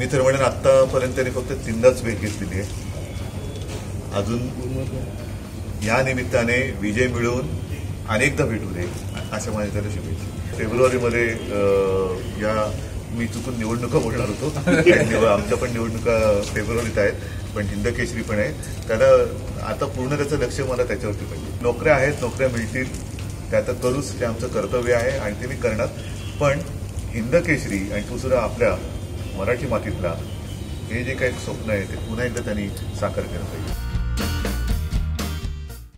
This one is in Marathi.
मी तर म्हणेन आतापर्यंत त्यांनी फक्त 3दाच भेट घेतलेली आहे. अजून या निमित्ताने विजय मिळवून अनेकदा भेटू दे अशा माझ्या त्याला शुभेच्छा. फेब्रुवारीमध्ये या मी चुकून निवडणुका बोलणार होतो. आमच्या पण निवडणुका फेब्रुवारीत आहेत, पण हिंद केसरी पण आहे. त्याला आता पूर्ण त्याचं लक्ष मला त्याच्यावरती पाहिजे. नोकऱ्या आहेत, नोकऱ्या मिळतील, त्या आता करूच, ते आमचं कर्तव्य आहे आणि ते मी करणार. पण हिंद केसरी आणि तो सुद्धा आपल्या मराठी मातीतला हे जे काही स्वप्न आहे ते पुन्हा एकदा त्यांनी साकार केलं पाहिजे.